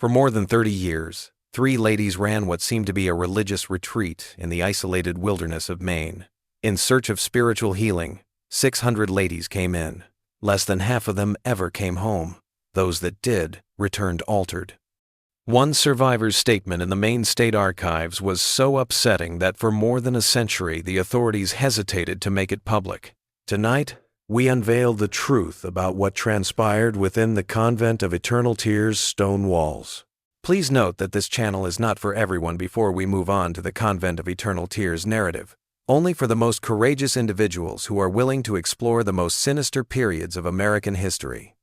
For more than 30 years, three ladies ran what seemed to be a religious retreat in the isolated wilderness of Maine. In search of spiritual healing, 600 ladies came in. Less than half of them ever came home. Those that did returned altered. One survivor's statement in the Maine State Archives was so upsetting that for more than a century the authorities hesitated to make it public. Tonight, we unveil the truth about what transpired within the Convent of Eternal Tears' stone walls. Please note that this channel is not for everyone before we move on to the Convent of Eternal Tears narrative. Only for the most courageous individuals who are willing to explore the most sinister periods of American history.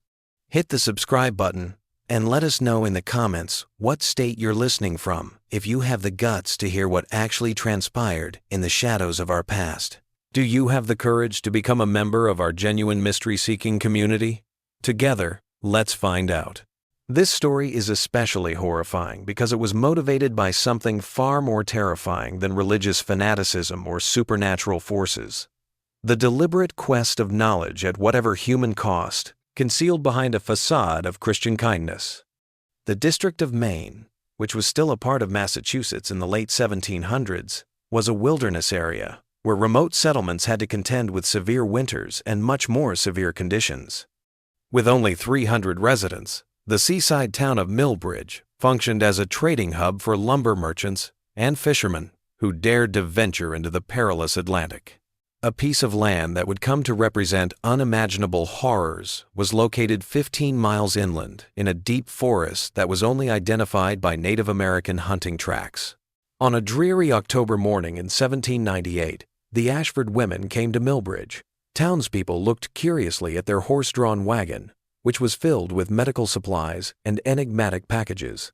Hit the subscribe button and let us know in the comments what state you're listening from if you have the guts to hear what actually transpired in the shadows of our past. Do you have the courage to become a member of our genuine mystery-seeking community? Together, let's find out. This story is especially horrifying because it was motivated by something far more terrifying than religious fanaticism or supernatural forces. The deliberate quest of knowledge at whatever human cost, concealed behind a facade of Christian kindness. The District of Maine, which was still a part of Massachusetts in the late 1700s, was a wilderness area where remote settlements had to contend with severe winters and much more severe conditions. With only 300 residents, the seaside town of Millbridge functioned as a trading hub for lumber merchants and fishermen who dared to venture into the perilous Atlantic. A piece of land that would come to represent unimaginable horrors was located 15 miles inland in a deep forest that was only identified by Native American hunting tracks. On a dreary October morning in 1798, the Ashford women came to Millbridge. Townspeople looked curiously at their horse-drawn wagon, which was filled with medical supplies and enigmatic packages.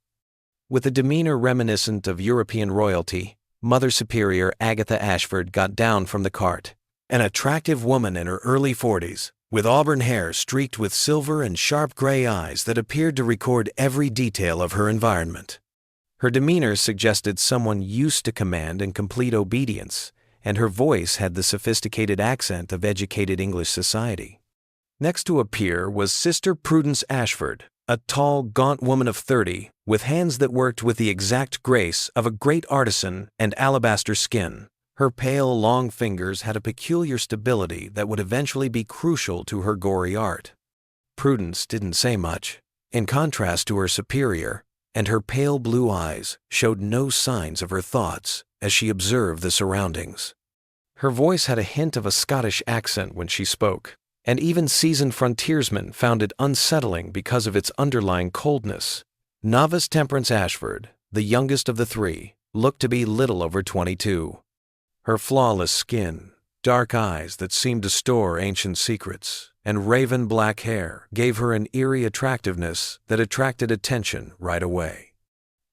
With a demeanor reminiscent of European royalty, Mother Superior Agatha Ashford got down from the cart. An attractive woman in her early 40s, with auburn hair streaked with silver and sharp gray eyes that appeared to record every detail of her environment. Her demeanor suggested someone used to command and complete obedience, and her voice had the sophisticated accent of educated English society. Next to appear was Sister Prudence Ashford, a tall, gaunt woman of 30, with hands that worked with the exact grace of a great artisan and alabaster skin. Her pale, long fingers had a peculiar stability that would eventually be crucial to her gory art. Prudence didn't say much, in contrast to her superior, and her pale blue eyes showed no signs of her thoughts as she observed the surroundings. Her voice had a hint of a Scottish accent when she spoke, and even seasoned frontiersmen found it unsettling because of its underlying coldness. Novice Temperance Ashford, the youngest of the three, looked to be little over 22. Her flawless skin, dark eyes that seemed to store ancient secrets, and raven black hair gave her an eerie attractiveness that attracted attention right away.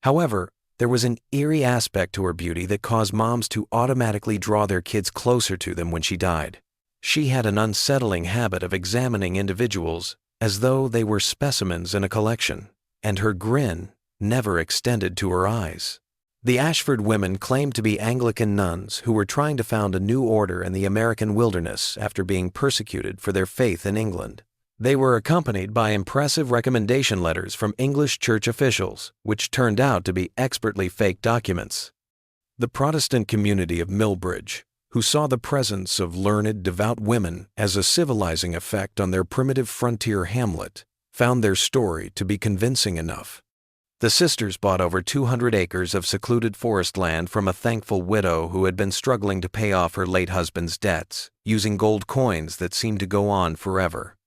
However, there was an eerie aspect to her beauty that caused moms to automatically draw their kids closer to them when she died. She had an unsettling habit of examining individuals as though they were specimens in a collection, and her grin never extended to her eyes. The Ashford women claimed to be Anglican nuns who were trying to found a new order in the American wilderness after being persecuted for their faith in England. They were accompanied by impressive recommendation letters from English church officials, which turned out to be expertly faked documents. The Protestant community of Millbridge, who saw the presence of learned, devout women as a civilizing effect on their primitive frontier hamlet, found their story to be convincing enough. The sisters bought over 200 acres of secluded forest land from a thankful widow who had been struggling to pay off her late husband's debts, using gold coins that seemed to go on forever.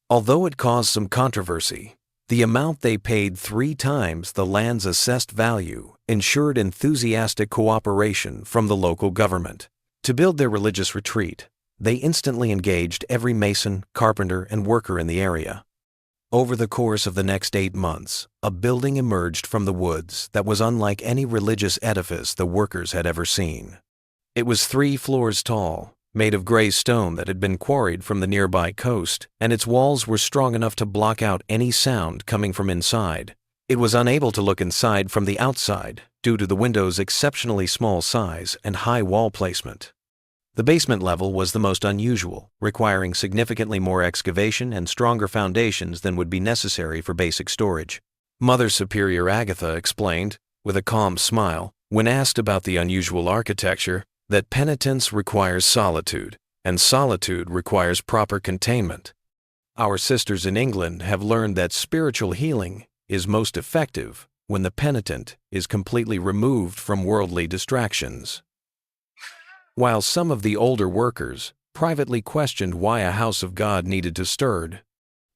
Although it caused some controversy, the amount they paid 3 times the land's assessed value ensured enthusiastic cooperation from the local government. To build their religious retreat, they instantly engaged every mason, carpenter, and worker in the area. Over the course of the next 8 months, a building emerged from the woods that was unlike any religious edifice the workers had ever seen. It was 3 floors tall, made of gray stone that had been quarried from the nearby coast, and its walls were strong enough to block out any sound coming from inside. It was unable to look inside from the outside due to the window's exceptionally small size and high wall placement. The basement level was the most unusual, requiring significantly more excavation and stronger foundations than would be necessary for basic storage. Mother Superior Agatha explained, with a calm smile, when asked about the unusual architecture, that penitence requires solitude, and solitude requires proper containment. Our sisters in England have learned that spiritual healing is most effective when the penitent is completely removed from worldly distractions. While some of the older workers privately questioned why a house of God needed to stirred,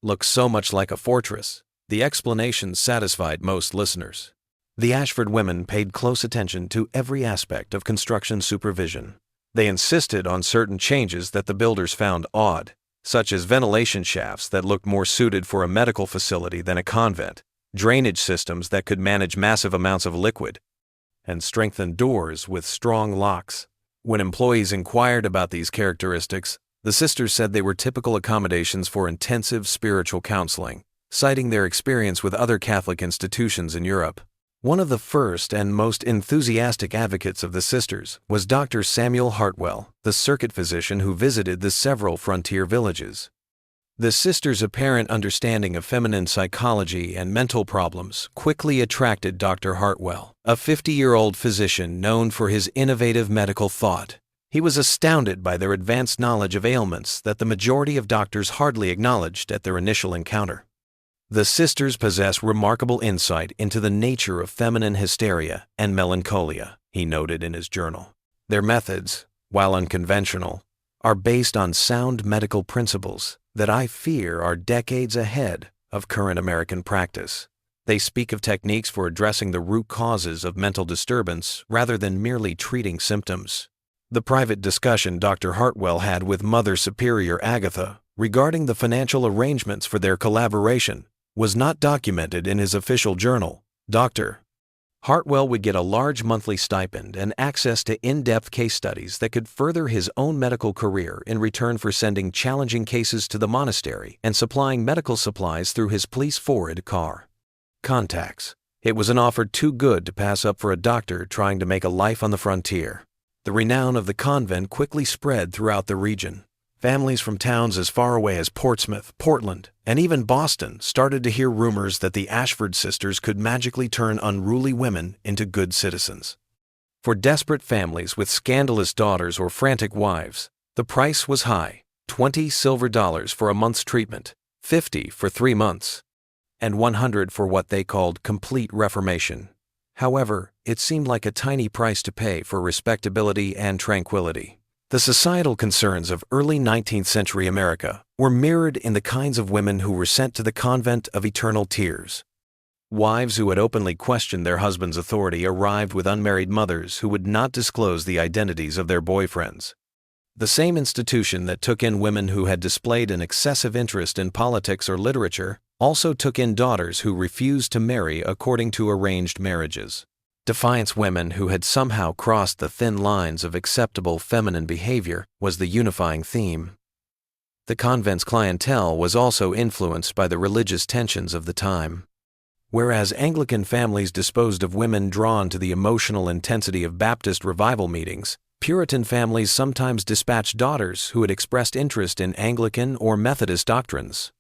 look so much like a fortress, the explanation satisfied most listeners. The Ashford women paid close attention to every aspect of construction supervision. They insisted on certain changes that the builders found odd, such as ventilation shafts that looked more suited for a medical facility than a convent, drainage systems that could manage massive amounts of liquid, and strengthened doors with strong locks. When employees inquired about these characteristics, the sisters said they were typical accommodations for intensive spiritual counseling, citing their experience with other Catholic institutions in Europe. One of the first and most enthusiastic advocates of the sisters was Dr. Samuel Hartwell, the circuit physician who visited the several frontier villages. The sisters' apparent understanding of feminine psychology and mental problems quickly attracted Dr. Hartwell, a 50-year-old physician known for his innovative medical thought. He was astounded by their advanced knowledge of ailments that the majority of doctors hardly acknowledged at their initial encounter. The sisters possess remarkable insight into the nature of feminine hysteria and melancholia, he noted in his journal. Their methods, while unconventional, are based on sound medical principles that I fear are decades ahead of current American practice. They speak of techniques for addressing the root causes of mental disturbance rather than merely treating symptoms. The private discussion Dr. Hartwell had with Mother Superior Agatha regarding the financial arrangements for their collaboration was not documented in his official journal. Dr. Hartwell would get a large monthly stipend and access to in-depth case studies that could further his own medical career in return for sending challenging cases to the monastery and supplying medical supplies through his police-forwarded car. Contacts. It was an offer too good to pass up for a doctor trying to make a life on the frontier. The renown of the convent quickly spread throughout the region. Families from towns as far away as Portsmouth, Portland, and even Boston started to hear rumors that the Ashford Sisters could magically turn unruly women into good citizens. For desperate families with scandalous daughters or frantic wives, the price was high: $20 silver for a month's treatment, $50 for 3 months, and $100 for what they called complete reformation. However, it seemed like a tiny price to pay for respectability and tranquility. The societal concerns of early 19th century America were mirrored in the kinds of women who were sent to the Convent of Eternal Tears. Wives who had openly questioned their husband's authority arrived with unmarried mothers who would not disclose the identities of their boyfriends. The same institution that took in women who had displayed an excessive interest in politics or literature also took in daughters who refused to marry according to arranged marriages. Defiance women who had somehow crossed the thin lines of acceptable feminine behavior was the unifying theme. The convent's clientele was also influenced by the religious tensions of the time. Whereas Anglican families disposed of women drawn to the emotional intensity of Baptist revival meetings, Puritan families sometimes dispatched daughters who had expressed interest in Anglican or Methodist doctrines.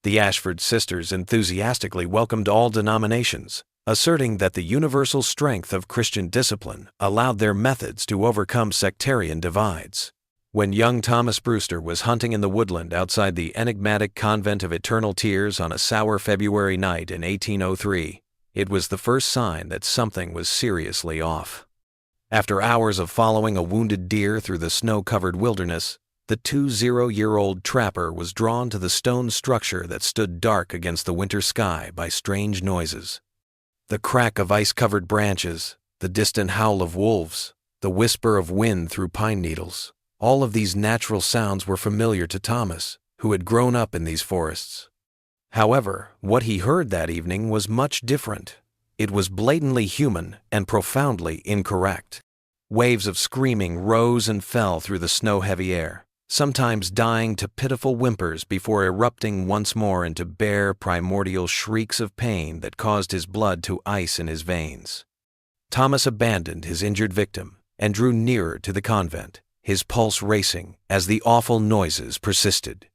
The Ashford Sisters enthusiastically welcomed all denominations, asserting that the universal strength of Christian discipline allowed their methods to overcome sectarian divides. When young Thomas Brewster was hunting in the woodland outside the enigmatic Convent of Eternal Tears on a sour February night in 1803, it was the first sign that something was seriously off. After hours of following a wounded deer through the snow-covered wilderness, the 20-year-old trapper was drawn to the stone structure that stood dark against the winter sky by strange noises. The crack of ice-covered branches, the distant howl of wolves, the whisper of wind through pine needles, all of these natural sounds were familiar to Thomas, who had grown up in these forests. However, what he heard that evening was much different. It was blatantly human and profoundly incorrect. Waves of screaming rose and fell through the snow-heavy air, sometimes dying to pitiful whimpers before erupting once more into bare, primordial shrieks of pain that caused his blood to ice in his veins. Thomas abandoned his injured victim and drew nearer to the convent, his pulse racing as the awful noises persisted.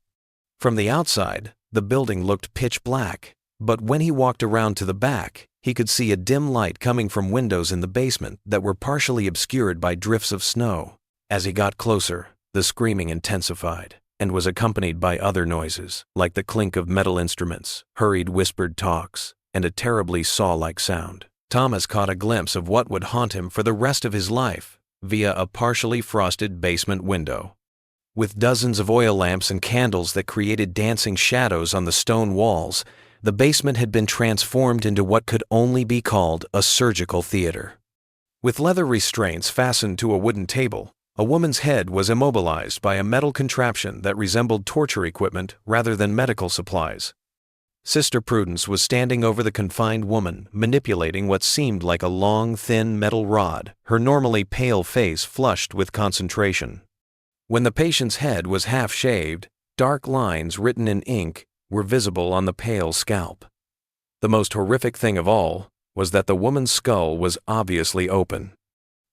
From the outside, the building looked pitch black, But when he walked around to the back, he could see a dim light coming from windows in the basement that were partially obscured by drifts of snow. As he got closer, the screaming intensified and was accompanied by other noises, like the clink of metal instruments, hurried whispered talks, and a terribly saw-like sound. Thomas caught a glimpse of what would haunt him for the rest of his life via a partially frosted basement window. With dozens of oil lamps and candles that created dancing shadows on the stone walls, the basement had been transformed into what could only be called a surgical theater. With leather restraints fastened to a wooden table, a woman's head was immobilized by a metal contraption that resembled torture equipment rather than medical supplies. Sister Prudence was standing over the confined woman, manipulating what seemed like a long, thin metal rod, her normally pale face flushed with concentration. When the patient's head was half-shaved, dark lines written in ink were visible on the pale scalp. The most horrific thing of all was that the woman's skull was obviously open.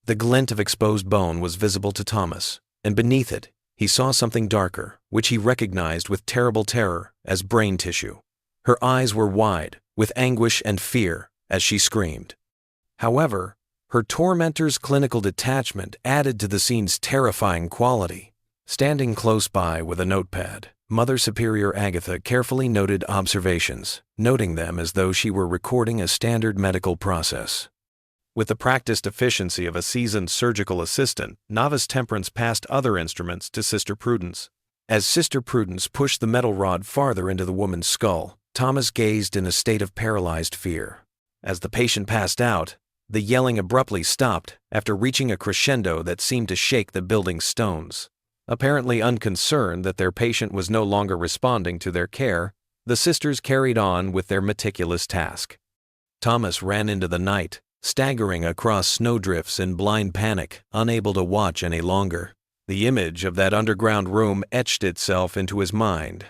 The glint of exposed bone was visible to Thomas, and beneath it, he saw something darker, which he recognized with terrible terror as brain tissue. Her eyes were wide, with anguish and fear, as she screamed. However, her tormentor's clinical detachment added to the scene's terrifying quality. Standing close by with a notepad, Mother Superior Agatha carefully noted observations, noting them as though she were recording a standard medical process. With the practiced efficiency of a seasoned surgical assistant, Novice Temperance passed other instruments to Sister Prudence. As Sister Prudence pushed the metal rod farther into the woman's skull, Thomas gazed in a state of paralyzed fear. As the patient passed out, the yelling abruptly stopped after reaching a crescendo that seemed to shake the building's stones. Apparently unconcerned that their patient was no longer responding to their care, the sisters carried on with their meticulous task. Thomas ran into the night, staggering across snowdrifts in blind panic, unable to watch any longer. The image of that underground room etched itself into his mind.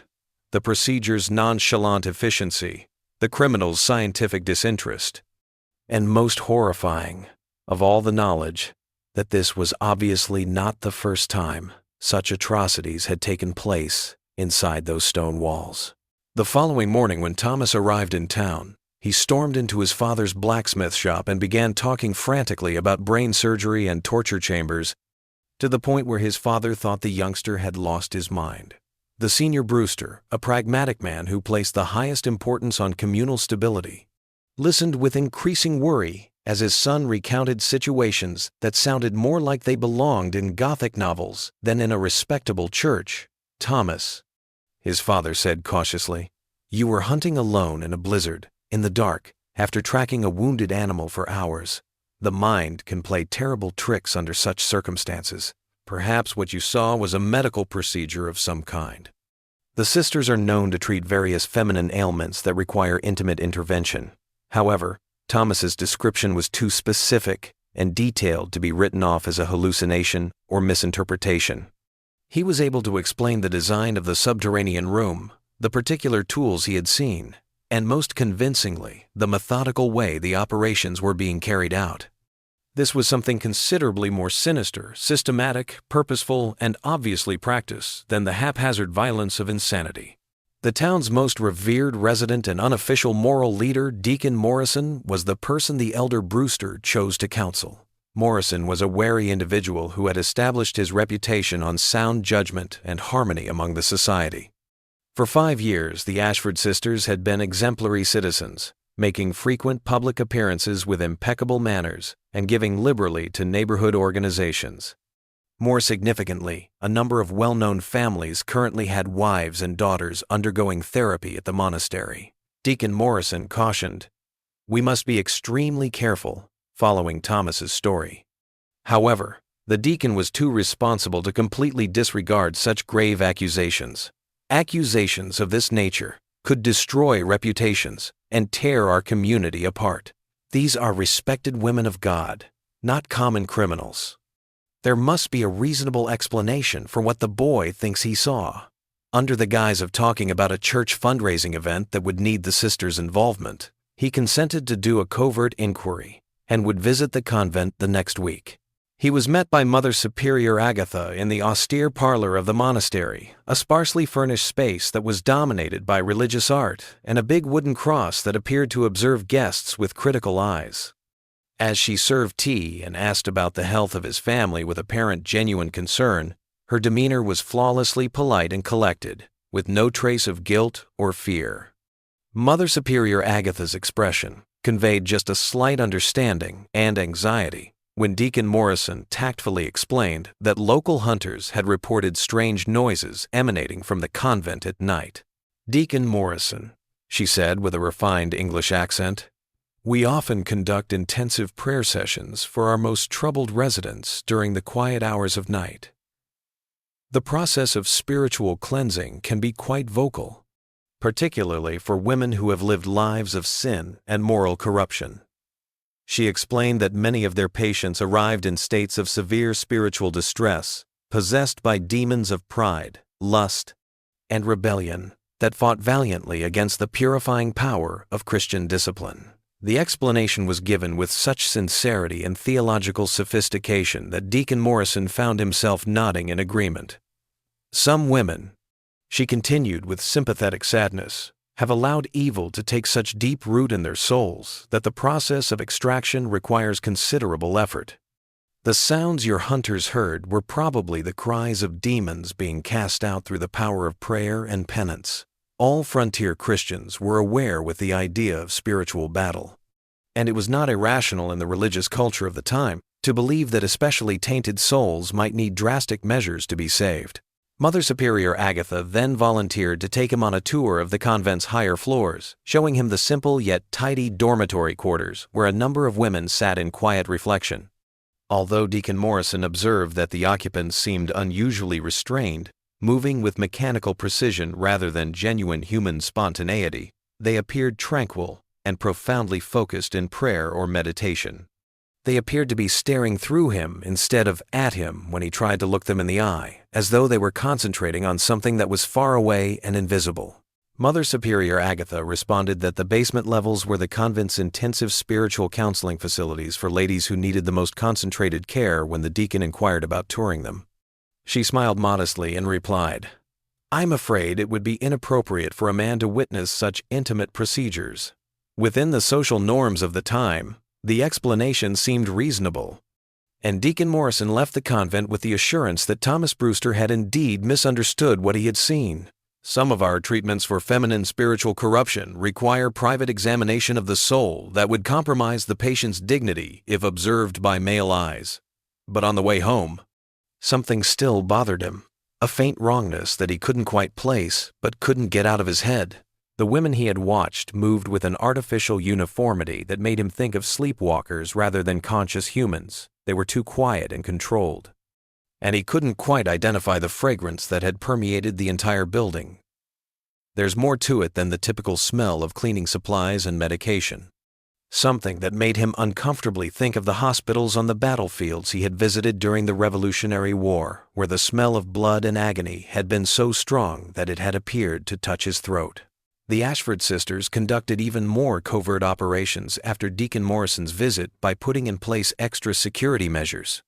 The procedure's nonchalant efficiency, the criminal's scientific disinterest, and most horrifying of all the knowledge that this was obviously not the first time such atrocities had taken place inside those stone walls. The following morning when Thomas arrived in town, he stormed into his father's blacksmith shop and began talking frantically about brain surgery and torture chambers, to the point where his father thought the youngster had lost his mind. The senior Brewster, a pragmatic man who placed the highest importance on communal stability, listened with increasing worry as his son recounted situations that sounded more like they belonged in Gothic novels than in a respectable church. "Thomas," his father said cautiously, "you were hunting alone in a blizzard, in the dark, after tracking a wounded animal for hours. The mind can play terrible tricks under such circumstances. Perhaps what you saw was a medical procedure of some kind." The sisters are known to treat various feminine ailments that require intimate intervention. However, Thomas's description was too specific and detailed to be written off as a hallucination or misinterpretation. He was able to explain the design of the subterranean room, the particular tools he had seen, and most convincingly, the methodical way the operations were being carried out. This was something considerably more sinister, systematic, purposeful, and obviously practiced than the haphazard violence of insanity. The town's most revered resident and unofficial moral leader, Deacon Morrison, was the person the elder Brewster chose to counsel. Morrison was a wary individual who had established his reputation on sound judgment and harmony among the society. For 5 years, the Ashford Sisters had been exemplary citizens, making frequent public appearances with impeccable manners and giving liberally to neighborhood organizations. More significantly, a number of well-known families currently had wives and daughters undergoing therapy at the monastery. Deacon Morrison cautioned, "We must be extremely careful," following Thomas's story. However, the deacon was too responsible to completely disregard such grave accusations. Accusations of this nature could destroy reputations and tear our community apart. These are respected women of God, not common criminals. There must be a reasonable explanation for what the boy thinks he saw. Under the guise of talking about a church fundraising event that would need the sisters' involvement, he consented to do a covert inquiry and would visit the convent the next week. He was met by Mother Superior Agatha in the austere parlor of the monastery, a sparsely furnished space that was dominated by religious art and a big wooden cross that appeared to observe guests with critical eyes. As she served tea and asked about the health of his family with apparent genuine concern, her demeanor was flawlessly polite and collected, with no trace of guilt or fear. Mother Superior Agatha's expression conveyed just a slight understanding and anxiety when Deacon Morrison tactfully explained that local hunters had reported strange noises emanating from the convent at night. "Deacon Morrison," she said with a refined English accent, "we often conduct intensive prayer sessions for our most troubled residents during the quiet hours of night. The process of spiritual cleansing can be quite vocal, particularly for women who have lived lives of sin and moral corruption." She explained that many of their patients arrived in states of severe spiritual distress, possessed by demons of pride, lust, and rebellion that fought valiantly against the purifying power of Christian discipline. The explanation was given with such sincerity and theological sophistication that Deacon Morrison found himself nodding in agreement. "Some women," she continued with sympathetic sadness, "have allowed evil to take such deep root in their souls that the process of extraction requires considerable effort. The sounds your hunters heard were probably the cries of demons being cast out through the power of prayer and penance. All frontier Christians were aware with the idea of spiritual battle, and it was not irrational in the religious culture of the time to believe that especially tainted souls might need drastic measures to be saved." Mother Superior Agatha then volunteered to take him on a tour of the convent's higher floors, showing him the simple yet tidy dormitory quarters where a number of women sat in quiet reflection. Although Deacon Morrison observed that the occupants seemed unusually restrained, moving with mechanical precision rather than genuine human spontaneity, they appeared tranquil and profoundly focused in prayer or meditation. They appeared to be staring through him instead of at him when he tried to look them in the eye, as though they were concentrating on something that was far away and invisible. Mother Superior Agatha responded that the basement levels were the convent's intensive spiritual counseling facilities for ladies who needed the most concentrated care when the deacon inquired about touring them. She smiled modestly and replied, "I'm afraid it would be inappropriate for a man to witness such intimate procedures." Within the social norms of the time, the explanation seemed reasonable, and Deacon Morrison left the convent with the assurance that Thomas Brewster had indeed misunderstood what he had seen. "Some of our treatments for feminine spiritual corruption require private examination of the soul that would compromise the patient's dignity if observed by male eyes." But on the way home, something still bothered him, a faint wrongness that he couldn't quite place but couldn't get out of his head. The women he had watched moved with an artificial uniformity that made him think of sleepwalkers rather than conscious humans. They were too quiet and controlled. And he couldn't quite identify the fragrance that had permeated the entire building. There's more to it than the typical smell of cleaning supplies and medication. Something that made him uncomfortably think of the hospitals on the battlefields he had visited during the Revolutionary War, where the smell of blood and agony had been so strong that it had appeared to touch his throat. The Ashford Sisters conducted even more covert operations after Deacon Morrison's visit by putting in place extra security measures.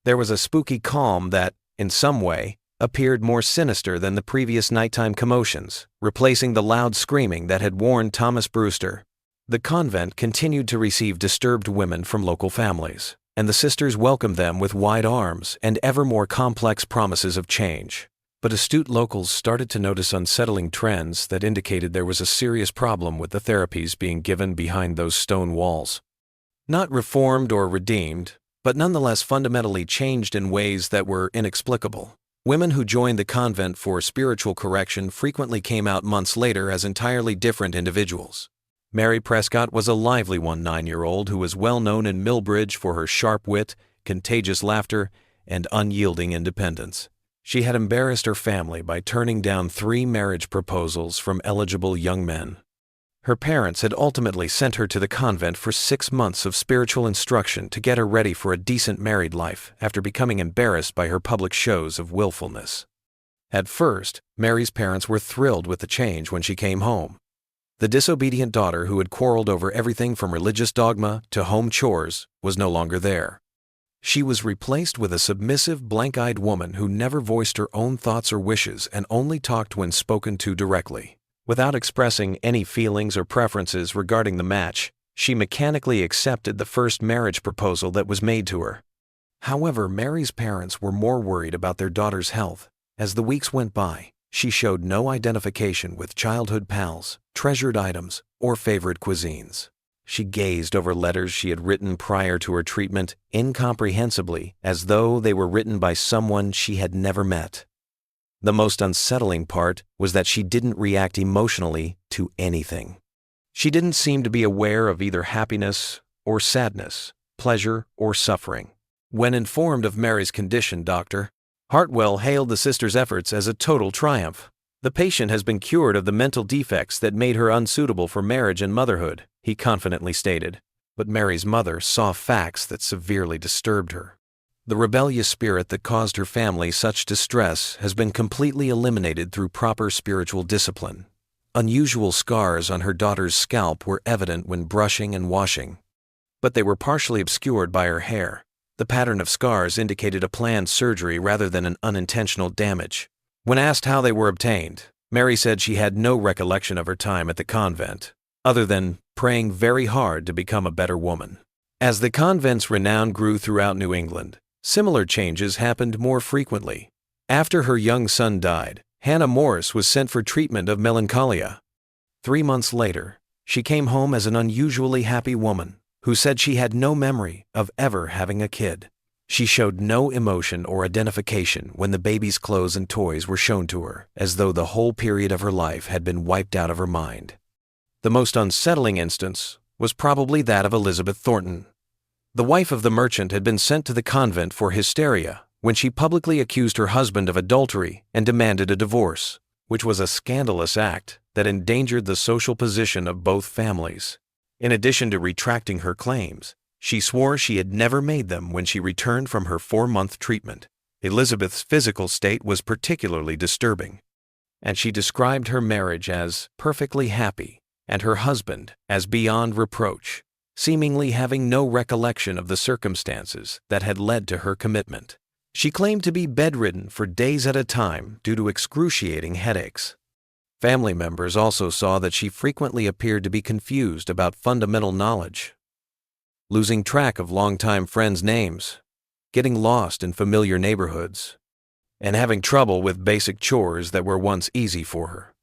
There was a spooky calm that, in some way, appeared more sinister than the previous nighttime commotions, replacing the loud screaming that had warned Thomas Brewster. The convent continued to receive disturbed women from local families, and the sisters welcomed them with wide arms and ever more complex promises of change. But astute locals started to notice unsettling trends that indicated there was a serious problem with the therapies being given behind those stone walls. Not reformed or redeemed, but nonetheless fundamentally changed in ways that were inexplicable. Women who joined the convent for spiritual correction frequently came out months later as entirely different individuals. Mary Prescott was a lively 9-year-old who was well known in Millbridge for her sharp wit, contagious laughter, and unyielding independence. She had embarrassed her family by turning down 3 marriage proposals from eligible young men. Her parents had ultimately sent her to the convent for 6 months of spiritual instruction to get her ready for a decent married life after becoming embarrassed by her public shows of willfulness. At first, Mary's parents were thrilled with the change when she came home. The disobedient daughter who had quarreled over everything from religious dogma to home chores was no longer there. She was replaced with a submissive, blank-eyed woman who never voiced her own thoughts or wishes and only talked when spoken to directly. Without expressing any feelings or preferences regarding the match, she mechanically accepted the first marriage proposal that was made to her. However, Mary's parents were more worried about their daughter's health. As the weeks went by, she showed no identification with childhood pals, treasured items, or favorite cuisines. She gazed over letters she had written prior to her treatment incomprehensibly, as though they were written by someone she had never met. The most unsettling part was that she didn't react emotionally to anything. She didn't seem to be aware of either happiness or sadness, pleasure or suffering. When informed of Mary's condition, Dr. Hartwell hailed the sisters' efforts as a total triumph. "The patient has been cured of the mental defects that made her unsuitable for marriage and motherhood," he confidently stated. But Mary's mother saw facts that severely disturbed her. The rebellious spirit that caused her family such distress has been completely eliminated through proper spiritual discipline. Unusual scars on her daughter's scalp were evident when brushing and washing, but they were partially obscured by her hair. The pattern of scars indicated a planned surgery rather than an unintentional damage. When asked how they were obtained, Mary said she had no recollection of her time at the convent, other than praying very hard to become a better woman. As the convent's renown grew throughout New England, similar changes happened more frequently. After her young son died, Hannah Morris was sent for treatment of melancholia. 3 months later, she came home as an unusually happy woman who said she had no memory of ever having a kid. She showed no emotion or identification when the baby's clothes and toys were shown to her, as though the whole period of her life had been wiped out of her mind. The most unsettling instance was probably that of Elizabeth Thornton. The wife of the merchant had been sent to the convent for hysteria when she publicly accused her husband of adultery and demanded a divorce, which was a scandalous act that endangered the social position of both families. In addition to retracting her claims, she swore she had never made them when she returned from her 4-month treatment. Elizabeth's physical state was particularly disturbing, and she described her marriage as perfectly happy and her husband as beyond reproach, seemingly having no recollection of the circumstances that had led to her commitment. She claimed to be bedridden for days at a time due to excruciating headaches. Family members also saw that she frequently appeared to be confused about fundamental knowledge, losing track of longtime friends' names, getting lost in familiar neighborhoods, and having trouble with basic chores that were once easy for her.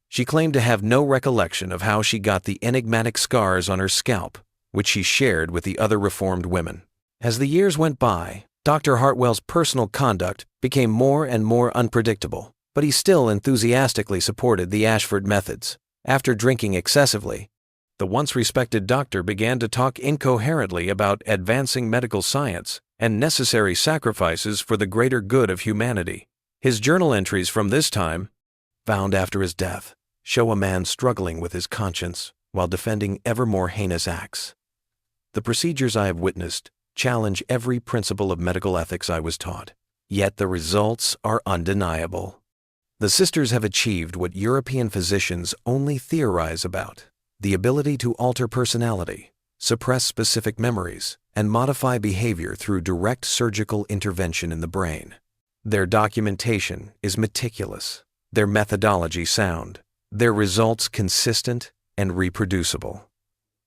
She claimed to have no recollection of how she got the enigmatic scars on her scalp, which she shared with the other reformed women. As the years went by, Dr. Hartwell's personal conduct became more and more unpredictable, but he still enthusiastically supported the Ashford methods. After drinking excessively, the once respected doctor began to talk incoherently about advancing medical science and necessary sacrifices for the greater good of humanity. His journal entries from this time, found after his death, show a man struggling with his conscience while defending ever more heinous acts. "The procedures I have witnessed challenge every principle of medical ethics I was taught, yet the results are undeniable. The sisters have achieved what European physicians only theorize about: the ability to alter personality, suppress specific memories, and modify behavior through direct surgical intervention in the brain. Their documentation is meticulous, their methodology sound, their results consistent and reproducible.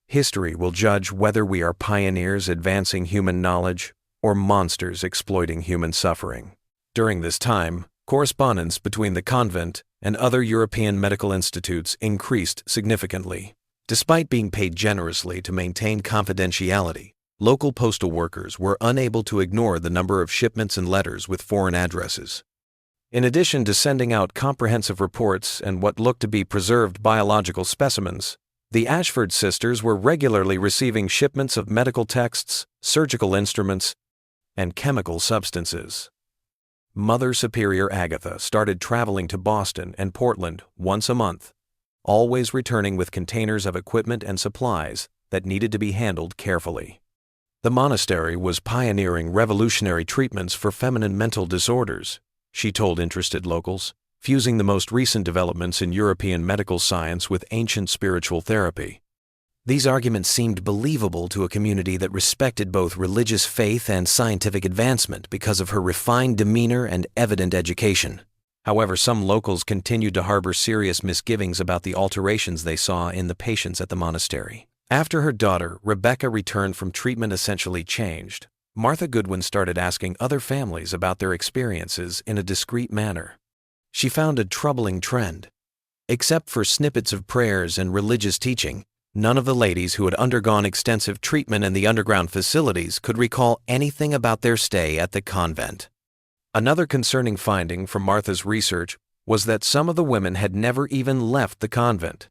History will judge whether we are pioneers advancing human knowledge or monsters exploiting human suffering." During this time, correspondence between the convent and other European medical institutes increased significantly. Despite being paid generously to maintain confidentiality, local postal workers were unable to ignore the number of shipments and letters with foreign addresses. In addition to sending out comprehensive reports and what looked to be preserved biological specimens, the Ashford sisters were regularly receiving shipments of medical texts, surgical instruments, and chemical substances. Mother Superior Agatha started traveling to Boston and Portland once a month, always returning with containers of equipment and supplies that needed to be handled carefully. The monastery was pioneering revolutionary treatments for feminine mental disorders, she told interested locals, fusing the most recent developments in European medical science with ancient spiritual therapy. These arguments seemed believable to a community that respected both religious faith and scientific advancement because of her refined demeanor and evident education. However, some locals continued to harbor serious misgivings about the alterations they saw in the patients at the monastery. After her daughter, Rebecca, returned from treatment essentially changed, Martha Goodwin started asking other families about their experiences in a discreet manner. She found a troubling trend. Except for snippets of prayers and religious teaching, none of the ladies who had undergone extensive treatment in the underground facilities could recall anything about their stay at the convent. Another concerning finding from Martha's research was that some of the women had never even left the convent.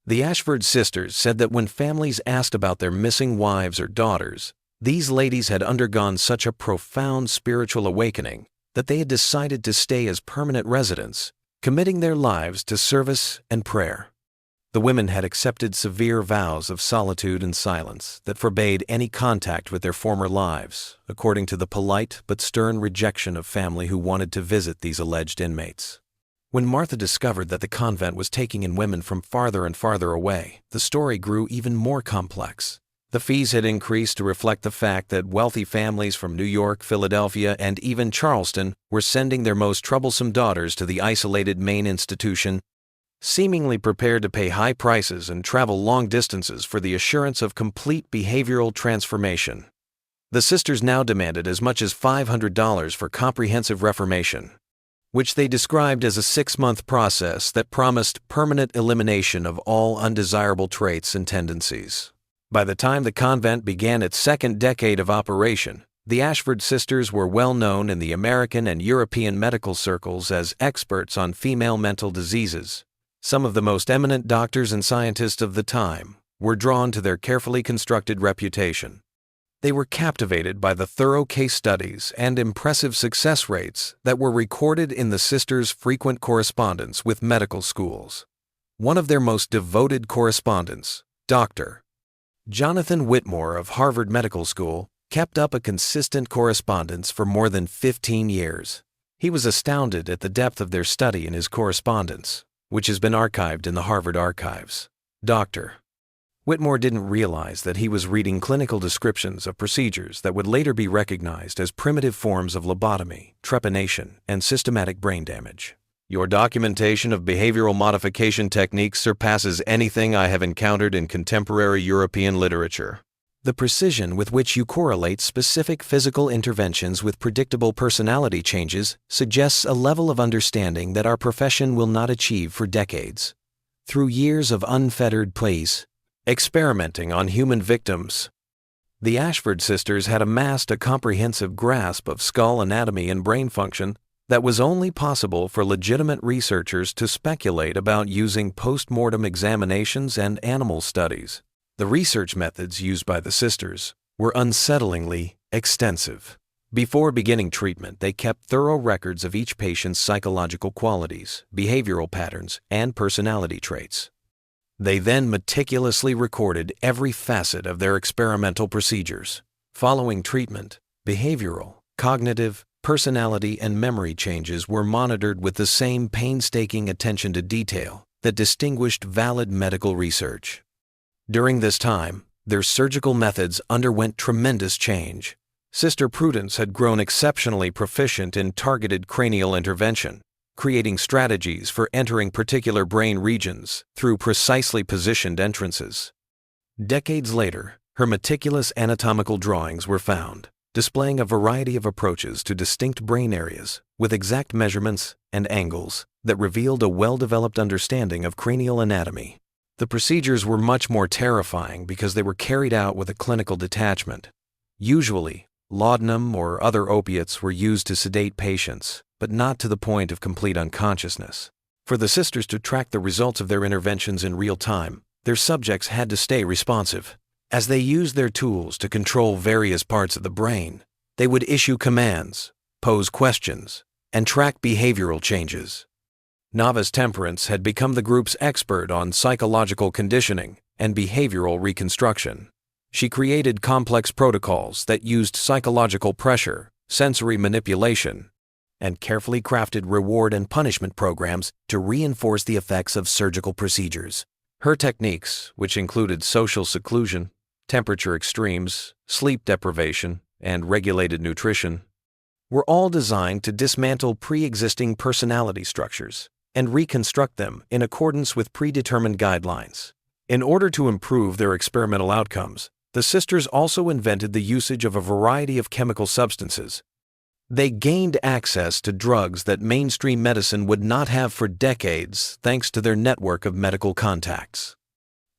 The Ashford Sisters said that when families asked about their missing wives or daughters, these ladies had undergone such a profound spiritual awakening that they had decided to stay as permanent residents, committing their lives to service and prayer. The women had accepted severe vows of solitude and silence that forbade any contact with their former lives, according to the polite but stern rejection of family who wanted to visit these alleged inmates. When Martha discovered that the convent was taking in women from farther and farther away, the story grew even more complex. The fees had increased to reflect the fact that wealthy families from New York, Philadelphia, and even Charleston were sending their most troublesome daughters to the isolated Maine institution, seemingly prepared to pay high prices and travel long distances for the assurance of complete behavioral transformation. The sisters now demanded as much as $500 for comprehensive reformation, which they described as a 6-month process that promised permanent elimination of all undesirable traits and tendencies. By the time the convent began its second decade of operation, the Ashford Sisters were well known in the American and European medical circles as experts on female mental diseases. Some of the most eminent doctors and scientists of the time were drawn to their carefully constructed reputation. They were captivated by the thorough case studies and impressive success rates that were recorded in the sisters' frequent correspondence with medical schools. One of their most devoted correspondents, Dr. Jonathan Whitmore of Harvard Medical School, kept up a consistent correspondence for more than 15 years. He was astounded at the depth of their study in his correspondence, which has been archived in the Harvard archives. Dr. Whitmore didn't realize that he was reading clinical descriptions of procedures that would later be recognized as primitive forms of lobotomy, trepanation, and systematic brain damage. Your documentation of behavioral modification techniques surpasses anything I have encountered in contemporary European literature. The precision with which you correlate specific physical interventions with predictable personality changes suggests a level of understanding that our profession will not achieve for decades. Through years of unfettered place, experimenting on human victims, the Ashford Sisters had amassed a comprehensive grasp of skull anatomy and brain function that was only possible for legitimate researchers to speculate about using post-mortem examinations and animal studies. The research methods used by the sisters were unsettlingly extensive. Before beginning treatment, they kept thorough records of each patient's psychological qualities, behavioral patterns, and personality traits. They then meticulously recorded every facet of their experimental procedures. Following treatment, behavioral, cognitive, personality, and memory changes were monitored with the same painstaking attention to detail that distinguished valid medical research. During this time, their surgical methods underwent tremendous change. Sister Prudence had grown exceptionally proficient in targeted cranial intervention, creating strategies for entering particular brain regions through precisely positioned entrances. Decades later, her meticulous anatomical drawings were found, displaying a variety of approaches to distinct brain areas with exact measurements and angles that revealed a well-developed understanding of cranial anatomy. The procedures were much more terrifying because they were carried out with a clinical detachment. Usually, laudanum or other opiates were used to sedate patients, but not to the point of complete unconsciousness. For the sisters to track the results of their interventions in real time, their subjects had to stay responsive. As they used their tools to control various parts of the brain, they would issue commands, pose questions, and track behavioral changes. Novice Temperance had become the group's expert on psychological conditioning and behavioral reconstruction. She created complex protocols that used psychological pressure, sensory manipulation, and carefully crafted reward and punishment programs to reinforce the effects of surgical procedures. Her techniques, which included social seclusion, temperature extremes, sleep deprivation, and regulated nutrition, were all designed to dismantle pre-existing personality structures and reconstruct them in accordance with predetermined guidelines. In order to improve their experimental outcomes, the sisters also invented the usage of a variety of chemical substances. They gained access to drugs that mainstream medicine would not have for decades thanks to their network of medical contacts.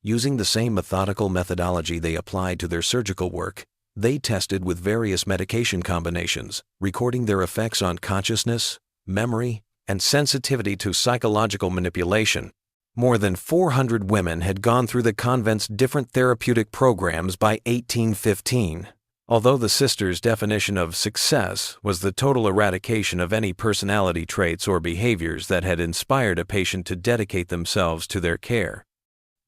Using the same methodical methodology they applied to their surgical work, they tested with various medication combinations, recording their effects on consciousness, memory, and sensitivity to psychological manipulation. More than 400 women had gone through the convent's different therapeutic programs by 1815. Although the sisters' definition of success was the total eradication of any personality traits or behaviors that had inspired a patient to dedicate themselves to their care,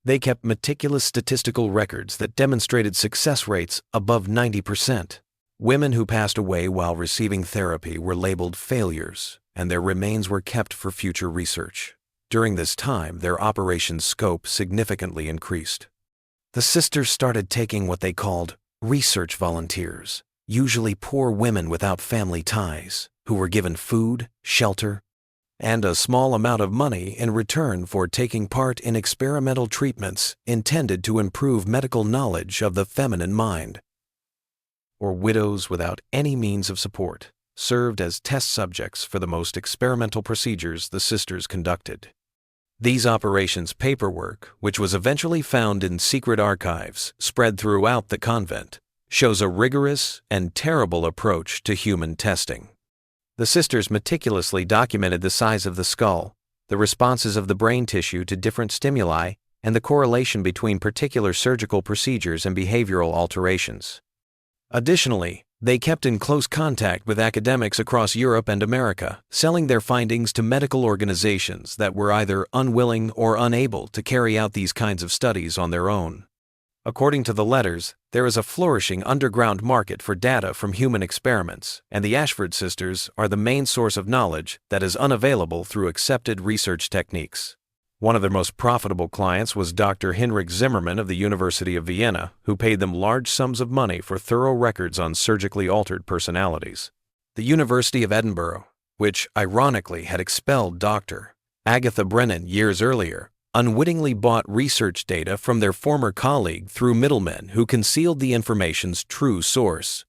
they kept meticulous statistical records that demonstrated success rates above 90%. Women who passed away while receiving therapy were labeled failures, and their remains were kept for future research. During this time, their operations scope significantly increased. The sisters started taking what they called research volunteers, usually poor women without family ties, who were given food, shelter, and a small amount of money in return for taking part in experimental treatments intended to improve medical knowledge of the feminine mind. Or widows without any means of support served as test subjects for the most experimental procedures the sisters conducted. These operations' paperwork, which was eventually found in secret archives spread throughout the convent, shows a rigorous and terrible approach to human testing. The sisters meticulously documented the size of the skull, the responses of the brain tissue to different stimuli, and the correlation between particular surgical procedures and behavioral alterations. Additionally, they kept in close contact with academics across Europe and America, selling their findings to medical organizations that were either unwilling or unable to carry out these kinds of studies on their own. According to the letters, there is a flourishing underground market for data from human experiments, and the Ashford Sisters are the main source of knowledge that is unavailable through accepted research techniques. One of their most profitable clients was Dr. Hinrich Zimmermann of the University of Vienna, who paid them large sums of money for thorough records on surgically altered personalities. The University of Edinburgh, which ironically had expelled Dr. Agatha Brennan years earlier, unwittingly bought research data from their former colleague through middlemen who concealed the information's true source.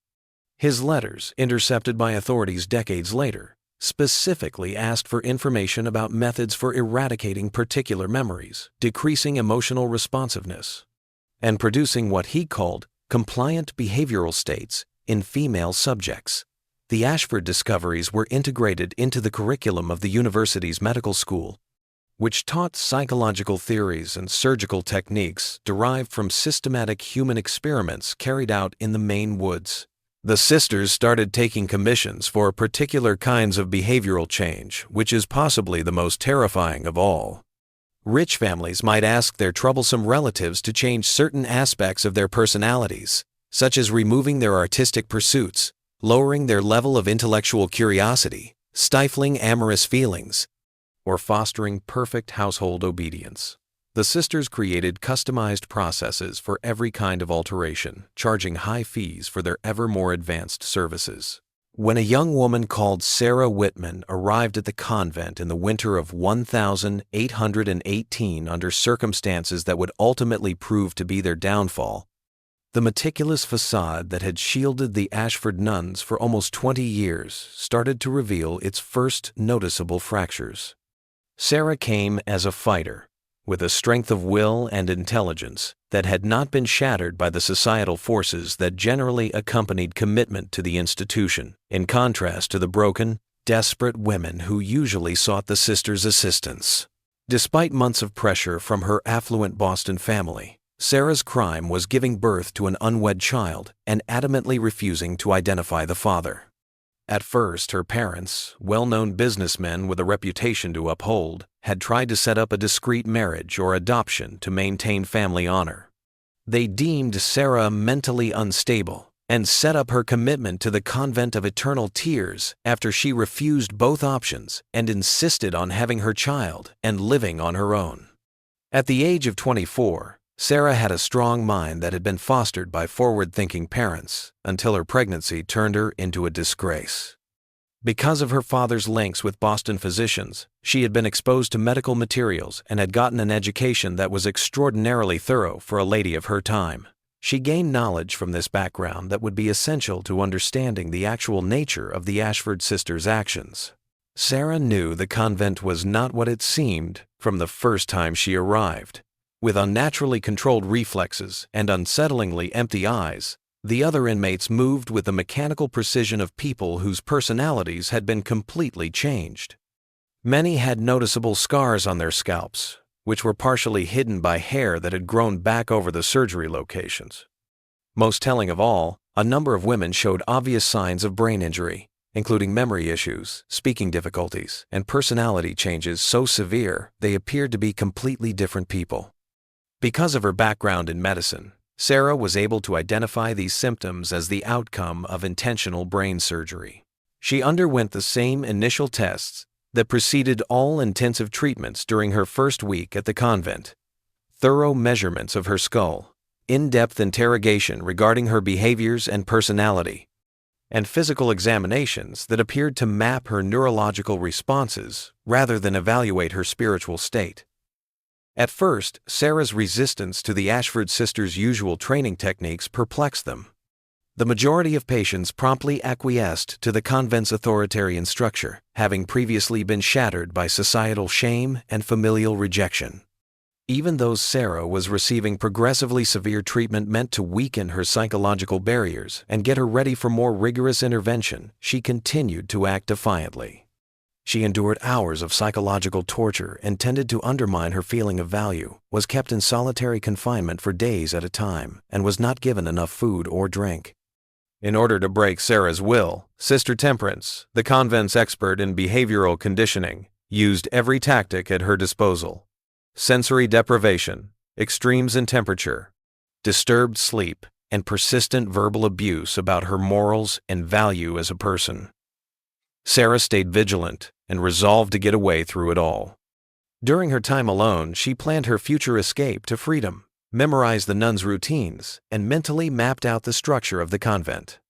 His letters, intercepted by authorities decades later, specifically asked for information about methods for eradicating particular memories, decreasing emotional responsiveness, and producing what he called compliant behavioral states in female subjects. The Ashford discoveries were integrated into the curriculum of the university's medical school, which taught psychological theories and surgical techniques derived from systematic human experiments carried out in the Maine woods. The sisters started taking commissions for particular kinds of behavioral change, which is possibly the most terrifying of all. Rich families might ask their troublesome relatives to change certain aspects of their personalities, such as removing their artistic pursuits, lowering their level of intellectual curiosity, stifling amorous feelings, or fostering perfect household obedience. The sisters created customized processes for every kind of alteration, charging high fees for their ever more advanced services. When a young woman called Sarah Whitman arrived at the convent in the winter of 1818 under circumstances that would ultimately prove to be their downfall, the meticulous facade that had shielded the Ashford nuns for almost 20 years started to reveal its first noticeable fractures. Sarah came as a fighter, with a strength of will and intelligence that had not been shattered by the societal forces that generally accompanied commitment to the institution, in contrast to the broken, desperate women who usually sought the sisters' assistance. Despite months of pressure from her affluent Boston family, Sarah's crime was giving birth to an unwed child and adamantly refusing to identify the father. At first, her parents, well-known businessmen with a reputation to uphold, had tried to set up a discreet marriage or adoption to maintain family honor. They deemed Sarah mentally unstable and set up her commitment to the Convent of Eternal Tears after she refused both options and insisted on having her child and living on her own. At the age of 24, Sarah had a strong mind that had been fostered by forward-thinking parents until her pregnancy turned her into a disgrace. Because of her father's links with Boston physicians, she had been exposed to medical materials and had gotten an education that was extraordinarily thorough for a lady of her time. She gained knowledge from this background that would be essential to understanding the actual nature of the Ashford Sisters' actions. Sarah knew the convent was not what it seemed from the first time she arrived. With unnaturally controlled reflexes and unsettlingly empty eyes, the other inmates moved with the mechanical precision of people whose personalities had been completely changed. Many had noticeable scars on their scalps, which were partially hidden by hair that had grown back over the surgery locations. Most telling of all, a number of women showed obvious signs of brain injury, including memory issues, speaking difficulties, and personality changes so severe they appeared to be completely different people. Because of her background in medicine, Sarah was able to identify these symptoms as the outcome of intentional brain surgery. She underwent the same initial tests that preceded all intensive treatments during her first week at the convent: thorough measurements of her skull, in-depth interrogation regarding her behaviors and personality, and physical examinations that appeared to map her neurological responses rather than evaluate her spiritual state. At first, Sarah's resistance to the Ashford Sisters' usual training techniques perplexed them. The majority of patients promptly acquiesced to the convent's authoritarian structure, having previously been shattered by societal shame and familial rejection. Even though Sarah was receiving progressively severe treatment meant to weaken her psychological barriers and get her ready for more rigorous intervention, she continued to act defiantly. She endured hours of psychological torture intended to undermine her feeling of value, was kept in solitary confinement for days at a time, and was not given enough food or drink. In order to break Sarah's will, Sister Temperance, the convent's expert in behavioral conditioning, used every tactic at her disposal: sensory deprivation, extremes in temperature, disturbed sleep, and persistent verbal abuse about her morals and value as a person. Sarah stayed vigilant and resolved to get away through it all. During her time alone, she planned her future escape to freedom, memorized the nuns' routines, and mentally mapped out the structure of the convent.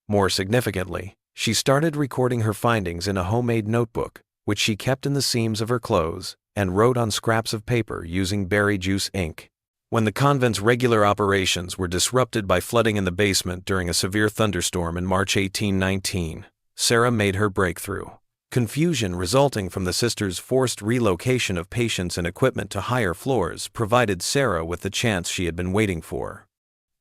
More significantly, she started recording her findings in a homemade notebook, which she kept in the seams of her clothes and wrote on scraps of paper using berry juice ink. When the convent's regular operations were disrupted by flooding in the basement during a severe thunderstorm in March 1819, Sarah made her breakthrough. Confusion resulting from the sisters' forced relocation of patients and equipment to higher floors provided Sarah with the chance she had been waiting for.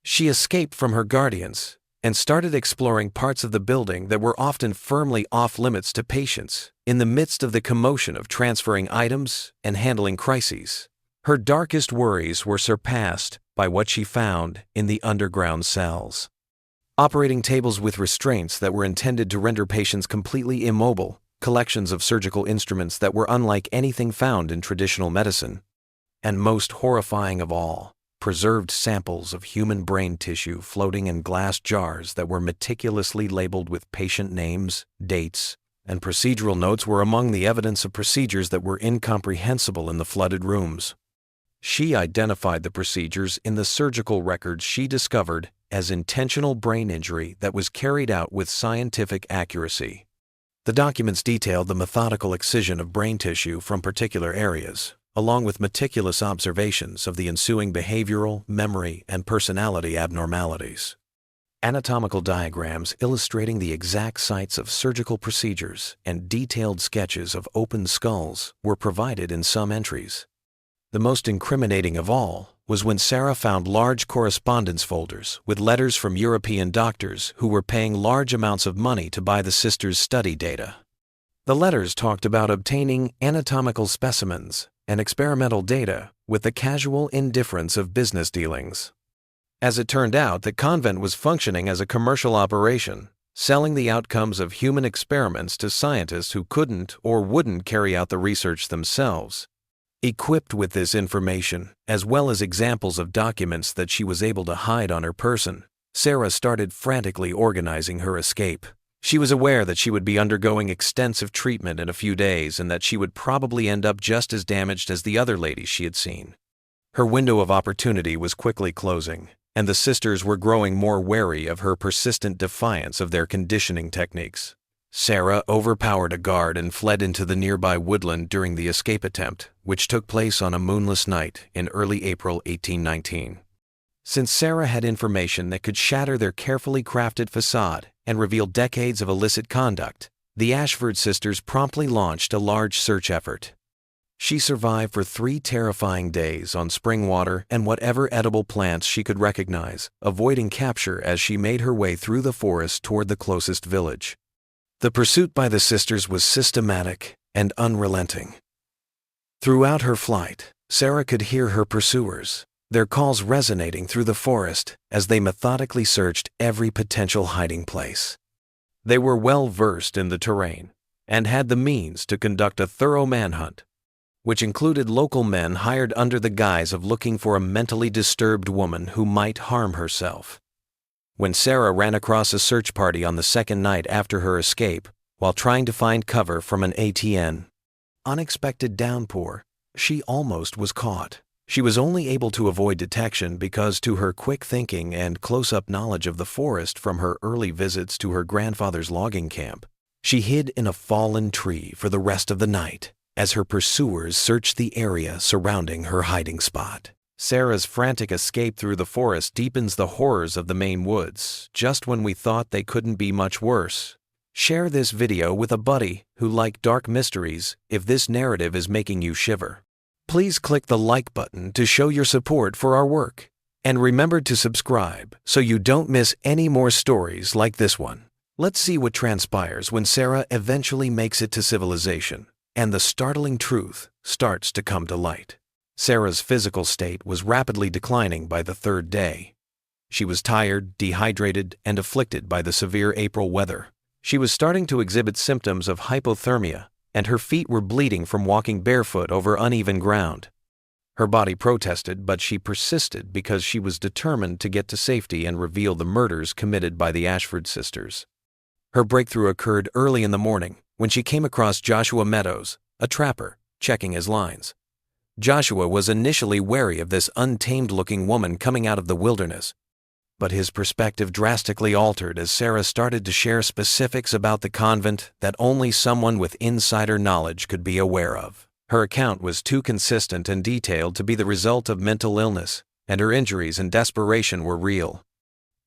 She escaped from her guardians and started exploring parts of the building that were often firmly off-limits to patients, in the midst of the commotion of transferring items and handling crises. Her darkest worries were surpassed by what she found in the underground cells. Operating tables with restraints that were intended to render patients completely immobile, collections of surgical instruments that were unlike anything found in traditional medicine, and most horrifying of all, preserved samples of human brain tissue floating in glass jars that were meticulously labeled with patient names, dates, and procedural notes were among the evidence of procedures that were incomprehensible in the flooded rooms. She identified the procedures in the surgical records she discovered as intentional brain injury that was carried out with scientific accuracy. The documents detailed the methodical excision of brain tissue from particular areas, along with meticulous observations of the ensuing behavioral, memory, and personality abnormalities. Anatomical diagrams illustrating the exact sites of surgical procedures and detailed sketches of open skulls were provided in some entries. The most incriminating of all was when Sarah found large correspondence folders with letters from European doctors who were paying large amounts of money to buy the sisters' study data. The letters talked about obtaining anatomical specimens and experimental data with the casual indifference of business dealings. As it turned out, the convent was functioning as a commercial operation, selling the outcomes of human experiments to scientists who couldn't or wouldn't carry out the research themselves. Equipped with this information, as well as examples of documents that she was able to hide on her person, Sarah started frantically organizing her escape. She was aware that she would be undergoing extensive treatment in a few days and that she would probably end up just as damaged as the other ladies she had seen. Her window of opportunity was quickly closing, and the sisters were growing more wary of her persistent defiance of their conditioning techniques. Sarah overpowered a guard and fled into the nearby woodland during the escape attempt, which took place on a moonless night in early April 1819. Since Sarah had information that could shatter their carefully crafted facade and reveal decades of illicit conduct, the Ashford sisters promptly launched a large search effort. She survived for 3 terrifying days on spring water and whatever edible plants she could recognize, avoiding capture as she made her way through the forest toward the closest village. The pursuit by the sisters was systematic and unrelenting. Throughout her flight, Sarah could hear her pursuers, their calls resonating through the forest as they methodically searched every potential hiding place. They were well versed in the terrain and had the means to conduct a thorough manhunt, which included local men hired under the guise of looking for a mentally disturbed woman who might harm herself. When Sarah ran across a search party on the second night after her escape, while trying to find cover from an unexpected downpour, she almost was caught. She was only able to avoid detection because, to her quick thinking and close-up knowledge of the forest from her early visits to her grandfather's logging camp, she hid in a fallen tree for the rest of the night as her pursuers searched the area surrounding her hiding spot. Sarah's frantic escape through the forest deepens the horrors of the Maine woods, just when we thought they couldn't be much worse. Share this video with a buddy who likes dark mysteries if this narrative is making you shiver. Please click the like button to show your support for our work. And remember to subscribe so you don't miss any more stories like this one. Let's see what transpires when Sarah eventually makes it to civilization, and the startling truth starts to come to light. Sarah's physical state was rapidly declining by the 3rd day. She was tired, dehydrated, and afflicted by the severe April weather. She was starting to exhibit symptoms of hypothermia, and her feet were bleeding from walking barefoot over uneven ground. Her body protested, but she persisted because she was determined to get to safety and reveal the murders committed by the Ashford sisters. Her breakthrough occurred early in the morning when she came across Joshua Meadows, a trapper, checking his lines. Joshua was initially wary of this untamed-looking woman coming out of the wilderness, but his perspective drastically altered as Sarah started to share specifics about the convent that only someone with insider knowledge could be aware of. Her account was too consistent and detailed to be the result of mental illness, and her injuries and desperation were real.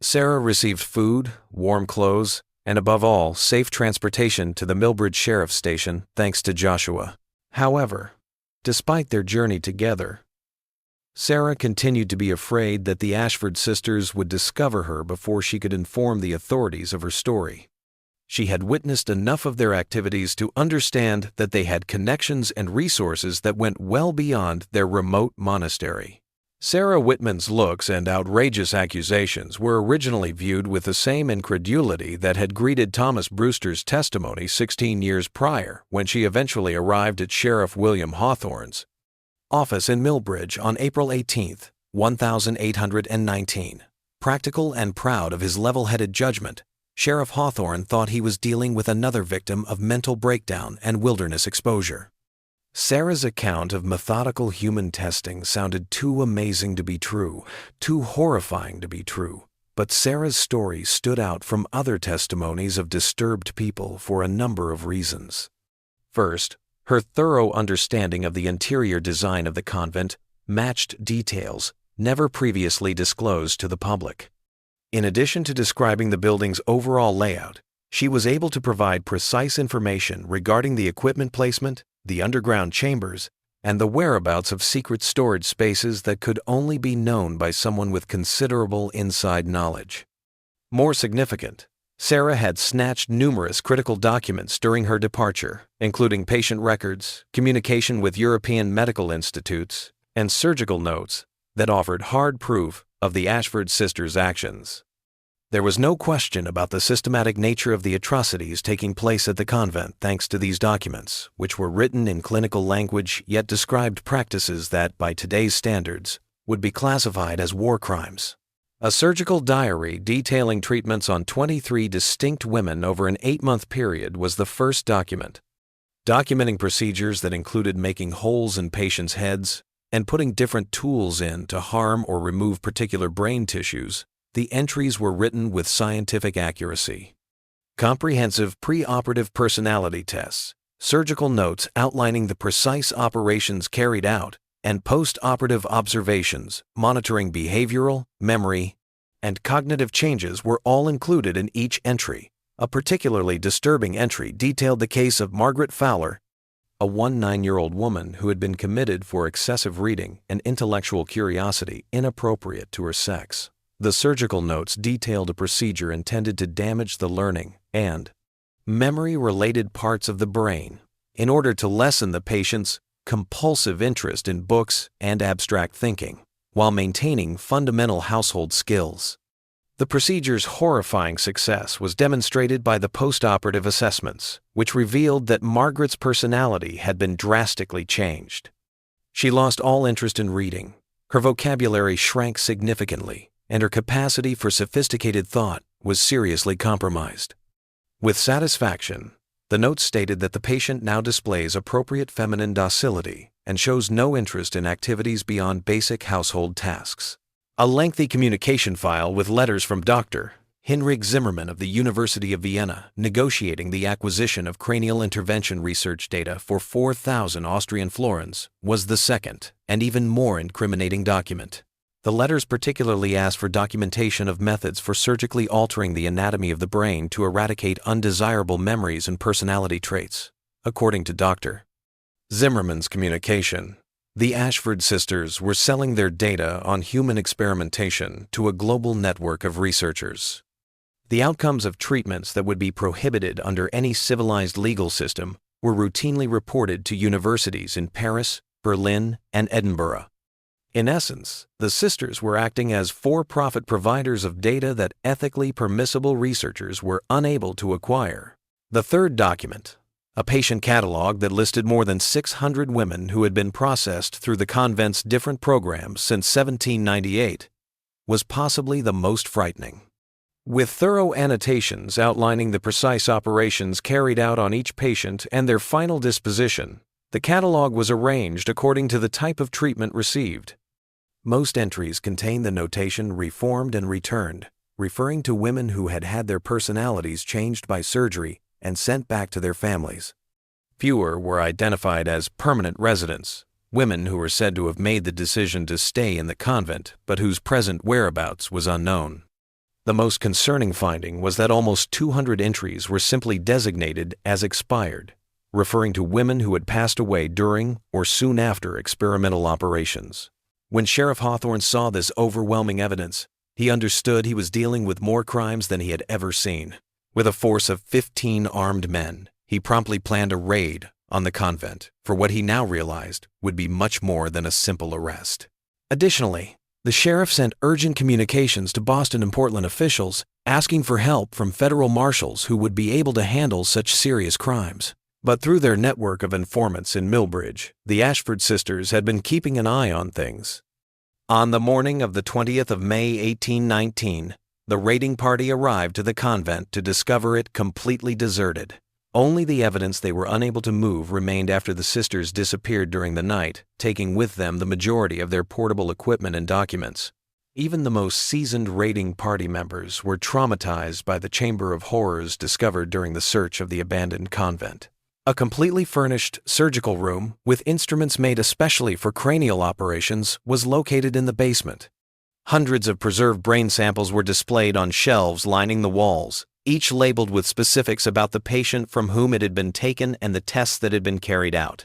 Sarah received food, warm clothes, and above all, safe transportation to the Millbridge Sheriff's Station thanks to Joshua. However, despite their journey together, Sarah continued to be afraid that the Ashford sisters would discover her before she could inform the authorities of her story. She had witnessed enough of their activities to understand that they had connections and resources that went well beyond their remote monastery. Sarah Whitman's looks and outrageous accusations were originally viewed with the same incredulity that had greeted Thomas Brewster's testimony 16 years prior when she eventually arrived at Sheriff William Hawthorne's office in Millbridge on April 18, 1819. Practical and proud of his level-headed judgment, Sheriff Hawthorne thought he was dealing with another victim of mental breakdown and wilderness exposure. Sarah's account of methodical human testing sounded too amazing to be true, too horrifying to be true, but Sarah's story stood out from other testimonies of disturbed people for a number of reasons. First, her thorough understanding of the interior design of the convent matched details never previously disclosed to the public. In addition to describing the building's overall layout, she was able to provide precise information regarding the equipment placement, the underground chambers, and the whereabouts of secret storage spaces that could only be known by someone with considerable inside knowledge. More significant, Sarah had snatched numerous critical documents during her departure, including patient records, communication with European medical institutes, and surgical notes that offered hard proof of the Ashford sisters' actions. There was no question about the systematic nature of the atrocities taking place at the convent thanks to these documents, which were written in clinical language yet described practices that, by today's standards, would be classified as war crimes. A surgical diary detailing treatments on 23 distinct women over an 8-month period was the first document, documenting procedures that included making holes in patients' heads, and putting different tools in to harm or remove particular brain tissues, the entries were written with scientific accuracy. Comprehensive preoperative personality tests, surgical notes outlining the precise operations carried out, and post-operative observations monitoring behavioral, memory, and cognitive changes were all included in each entry. A particularly disturbing entry detailed the case of Margaret Fowler, a 19-year-old woman who had been committed for excessive reading and intellectual curiosity inappropriate to her sex. The surgical notes detailed a procedure intended to damage the learning and memory-related parts of the brain in order to lessen the patient's compulsive interest in books and abstract thinking, while maintaining fundamental household skills. The procedure's horrifying success was demonstrated by the post-operative assessments, which revealed that Margaret's personality had been drastically changed. She lost all interest in reading, her vocabulary shrank significantly, and her capacity for sophisticated thought was seriously compromised. With satisfaction, the notes stated that the patient now displays appropriate feminine docility and shows no interest in activities beyond basic household tasks. A lengthy communication file with letters from Dr. Hinrich Zimmermann of the University of Vienna negotiating the acquisition of cranial intervention research data for 4,000 Austrian florins was the second and even more incriminating document. The letters particularly asked for documentation of methods for surgically altering the anatomy of the brain to eradicate undesirable memories and personality traits. According to Dr. Zimmermann's communication, the Ashford Sisters were selling their data on human experimentation to a global network of researchers. The outcomes of treatments that would be prohibited under any civilized legal system were routinely reported to universities in Paris, Berlin, and Edinburgh. In essence, the sisters were acting as for-profit providers of data that ethically permissible researchers were unable to acquire. The third document, a patient catalog that listed more than 600 women who had been processed through the convent's different programs since 1798, was possibly the most frightening. With thorough annotations outlining the precise operations carried out on each patient and their final disposition, the catalog was arranged according to the type of treatment received. Most entries contain the notation reformed and returned, referring to women who had had their personalities changed by surgery and sent back to their families. Fewer were identified as permanent residents, women who were said to have made the decision to stay in the convent but whose present whereabouts was unknown. The most concerning finding was that almost 200 entries were simply designated as expired, referring to women who had passed away during or soon after experimental operations. When Sheriff Hawthorne saw this overwhelming evidence, he understood he was dealing with more crimes than he had ever seen. With a force of 15 armed men, he promptly planned a raid on the convent for what he now realized would be much more than a simple arrest. Additionally, the sheriff sent urgent communications to Boston and Portland officials asking for help from federal marshals who would be able to handle such serious crimes. But through their network of informants in Millbridge, the Ashford Sisters had been keeping an eye on things. On the morning of the 20th of May 1819, the raiding party arrived to the convent to discover it completely deserted. Only the evidence they were unable to move remained after the sisters disappeared during the night, taking with them the majority of their portable equipment and documents. Even the most seasoned raiding party members were traumatized by the chamber of horrors discovered during the search of the abandoned convent. A completely furnished surgical room with instruments made especially for cranial operations was located in the basement. Hundreds of preserved brain samples were displayed on shelves lining the walls, each labeled with specifics about the patient from whom it had been taken and the tests that had been carried out.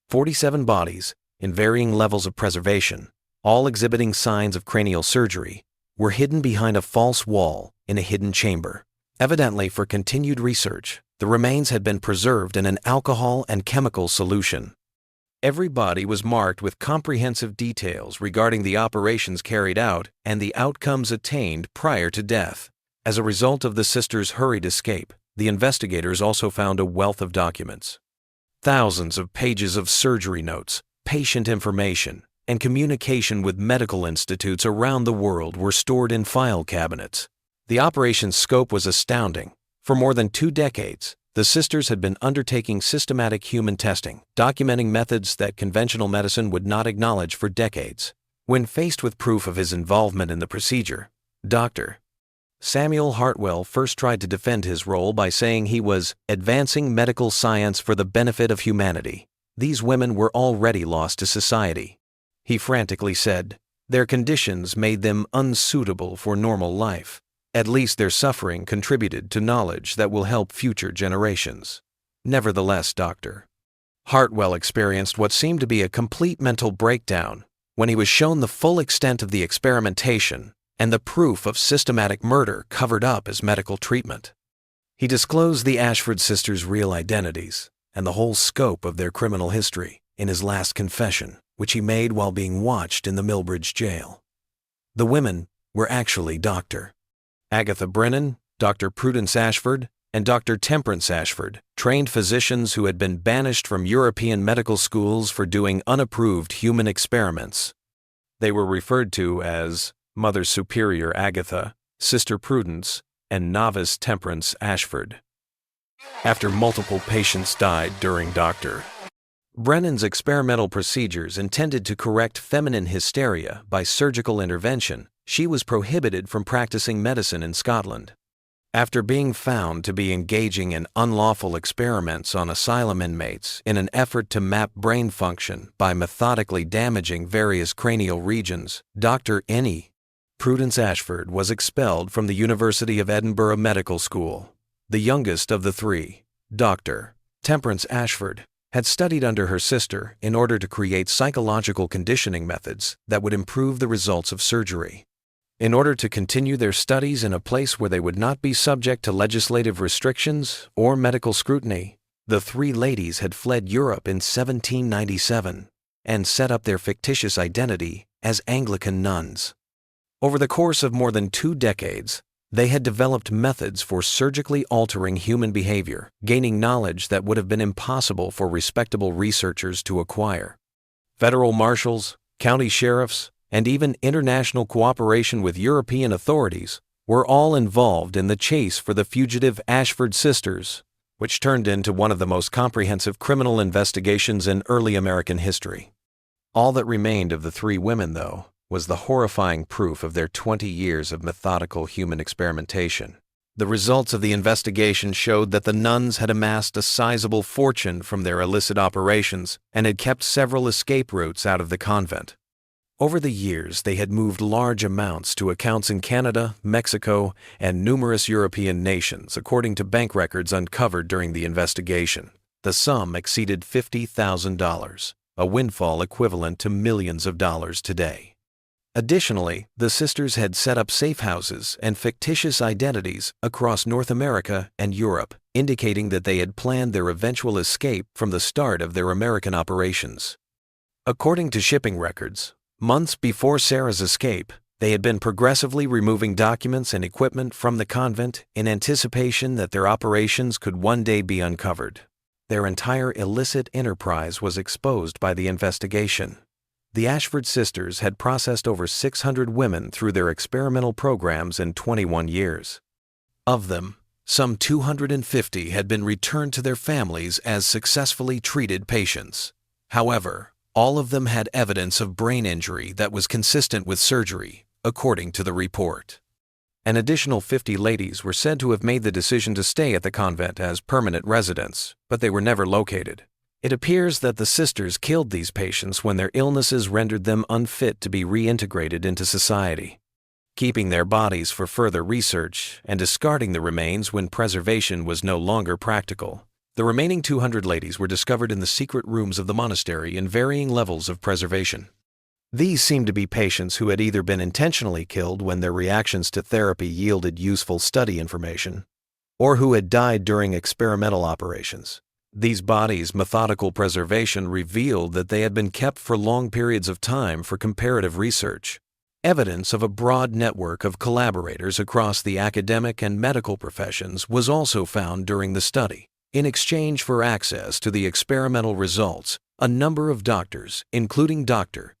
47 bodies, in varying levels of preservation, all exhibiting signs of cranial surgery, were hidden behind a false wall in a hidden chamber. Evidently for continued research, the remains had been preserved in an alcohol and chemical solution. Every body was marked with comprehensive details regarding the operations carried out and the outcomes attained prior to death. As a result of the sisters' hurried escape, the investigators also found a wealth of documents. Thousands of pages of surgery notes, patient information, and communication with medical institutes around the world were stored in file cabinets. The operation's scope was astounding. For more than 2 decades, The sisters had been undertaking systematic human testing, documenting methods that conventional medicine would not acknowledge for decades. When faced with proof of his involvement in the procedure, Dr. Samuel Hartwell first tried to defend his role by saying he was advancing medical science for the benefit of humanity. These women were already lost to society. He frantically said, their conditions made them unsuitable for normal life. At least their suffering contributed to knowledge that will help future generations. Nevertheless, Dr. Hartwell experienced what seemed to be a complete mental breakdown when he was shown the full extent of the experimentation and the proof of systematic murder covered up as medical treatment. He disclosed the Ashford sisters' real identities and the whole scope of their criminal history in his last confession, which he made while being watched in the Millbridge jail. The women were actually Dr. Agatha Brennan, Dr. Prudence Ashford, and Dr. Temperance Ashford, trained physicians who had been banished from European medical schools for doing unapproved human experiments. They were referred to as Mother Superior Agatha, Sister Prudence, and Novice Temperance Ashford. After multiple patients died during Dr. Brennan's experimental procedures intended to correct feminine hysteria by surgical intervention, she was prohibited from practicing medicine in Scotland. After being found to be engaging in unlawful experiments on asylum inmates in an effort to map brain function by methodically damaging various cranial regions, Dr. Prudence Ashford was expelled from the University of Edinburgh Medical School. The youngest of the three, Dr. Temperance Ashford, had studied under her sister in order to create psychological conditioning methods that would improve the results of surgery. In order to continue their studies in a place where they would not be subject to legislative restrictions or medical scrutiny, the three ladies had fled Europe in 1797 and set up their fictitious identity as Anglican nuns. Over the course of more than 2 decades, they had developed methods for surgically altering human behavior, gaining knowledge that would have been impossible for respectable researchers to acquire. Federal marshals, county sheriffs, and even international cooperation with European authorities were all involved in the chase for the fugitive Ashford sisters, which turned into one of the most comprehensive criminal investigations in early American history. All that remained of the three women, though, was the horrifying proof of their 20 years of methodical human experimentation. The results of the investigation showed that the nuns had amassed a sizable fortune from their illicit operations and had kept several escape routes out of the convent. Over the years, they had moved large amounts to accounts in Canada, Mexico, and numerous European nations, according to bank records uncovered during the investigation. The sum exceeded $50,000, a windfall equivalent to millions of dollars today. Additionally, the sisters had set up safe houses and fictitious identities across North America and Europe, indicating that they had planned their eventual escape from the start of their American operations. According to shipping records, months before Sarah's escape, they had been progressively removing documents and equipment from the convent in anticipation that their operations could one day be uncovered. Their entire illicit enterprise was exposed by the investigation. The Ashford sisters had processed over 600 women through their experimental programs in 21 years. Of them, some 250 had been returned to their families as successfully treated patients. However, all of them had evidence of brain injury that was consistent with surgery, according to the report. An additional 50 ladies were said to have made the decision to stay at the convent as permanent residents, but they were never located. It appears that the sisters killed these patients when their illnesses rendered them unfit to be reintegrated into society, keeping their bodies for further research and discarding the remains when preservation was no longer practical. The remaining 200 ladies were discovered in the secret rooms of the monastery in varying levels of preservation. These seemed to be patients who had either been intentionally killed when their reactions to therapy yielded useful study information, or who had died during experimental operations. These bodies' methodical preservation revealed that they had been kept for long periods of time for comparative research. Evidence of a broad network of collaborators across the academic and medical professions was also found during the study. In exchange for access to the experimental results, a number of doctors, including Dr.